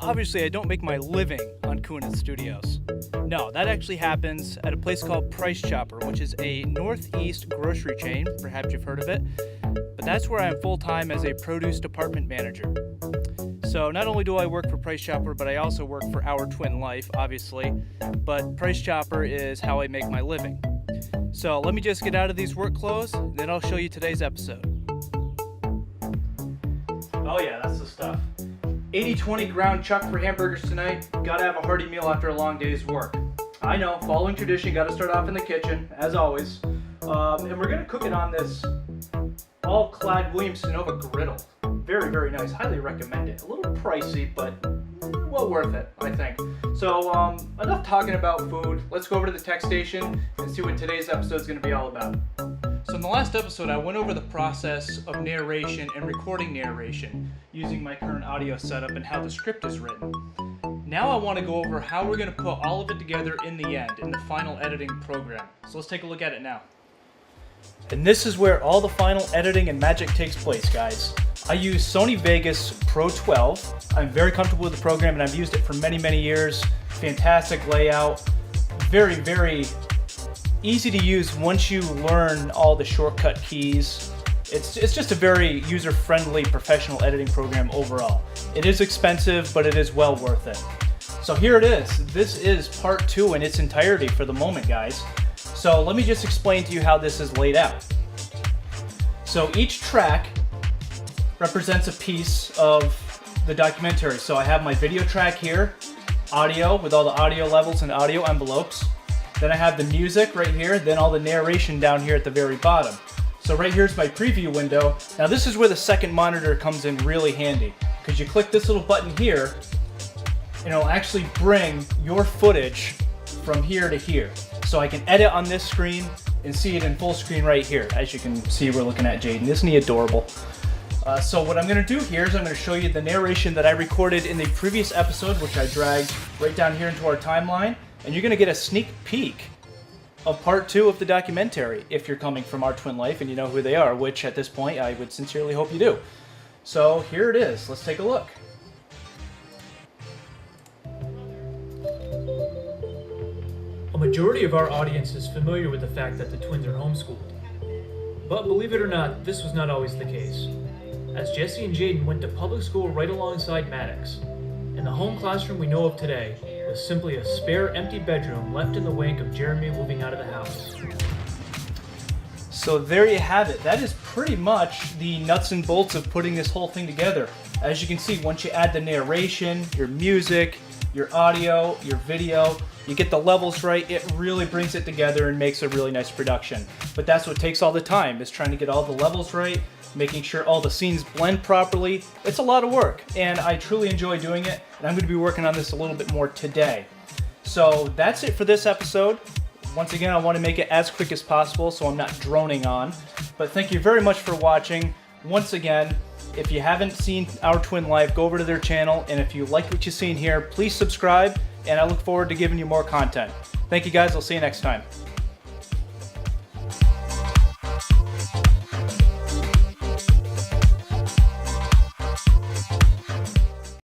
obviously I don't make my living on Kunath Studios. No, that actually happens at a place called Price Chopper, which is a Northeast grocery chain. Perhaps you've heard of it. But that's where I'm full-time as a produce department manager. So not only do I work for Price Chopper, but I also work for Our Twin Life, obviously. But Price Chopper is how I make my living. So let me just get out of these work clothes, then I'll show you today's episode. Oh yeah, that's the stuff. 80-20 ground chuck for hamburgers tonight. Gotta have a hearty meal after a long day's work. I know, following tradition, gotta start off in the kitchen, as always. And we're gonna cook it on this all-clad Williams Sonoma griddle. Very, very nice. Highly recommend it. A little pricey, but well worth it, I think. So, enough talking about food. Let's go over to the tech station and see what today's episode is gonna be all about. So in the last episode, I went over the process of narration and recording narration using my current audio setup and how the script is written. Now I want to go over how we're going to put all of it together in the end, in the final editing program. So let's take a look at it now. And this is where all the final editing and magic takes place, guys. I use Sony Vegas Pro 12. I'm very comfortable with the program and I've used it for many, many years. Fantastic layout. Very, very easy to use once you learn all the shortcut keys. It's just a very user-friendly professional editing program overall. It is expensive, but it is well worth it. So here it is. This is part 2 in its entirety for the moment, guys. So let me just explain to you how this is laid out. So each track represents a piece of the documentary. So I have my video track here, audio with all the audio levels and audio envelopes. Then I have the music right here, then all the narration down here at the very bottom. So right here's my preview window. Now this is where the second monitor comes in really handy, because you click this little button here, and it'll actually bring your footage from here to here. So I can edit on this screen and see it in full screen right here. As you can see, we're looking at Jaden. Isn't he adorable? So what I'm going to do here is I'm going to show you the narration that I recorded in the previous episode, which I dragged right down here into our timeline. And you're going to get a sneak peek of part 2 of the documentary if you're coming from Our Twin Life and you know who they are, which at this point I would sincerely hope you do. So here it is. Let's take a look. A majority of our audience is familiar with the fact that the twins are homeschooled. But believe it or not, this was not always the case, as Jesse and Jaden went to public school right alongside Maddox. And the home classroom we know of today was simply a spare empty bedroom left in the wake of Jeremy moving out of the house. So there you have it. That is pretty much the nuts and bolts of putting this whole thing together. As you can see, once you add the narration, your music, your audio, your video, you get the levels right, it really brings it together and makes a really nice production. But that's what takes all the time, is trying to get all the levels right, making sure all the scenes blend properly. It's a lot of work, and I truly enjoy doing it, and I'm going to be working on this a little bit more today. So that's it for this episode. Once again, I want to make it as quick as possible so I'm not droning on. But thank you very much for watching. Once again, if you haven't seen Our Twin Life, go over to their channel, and if you like what you've seen here, please subscribe, and I look forward to giving you more content. Thank you guys, I'll see you next time.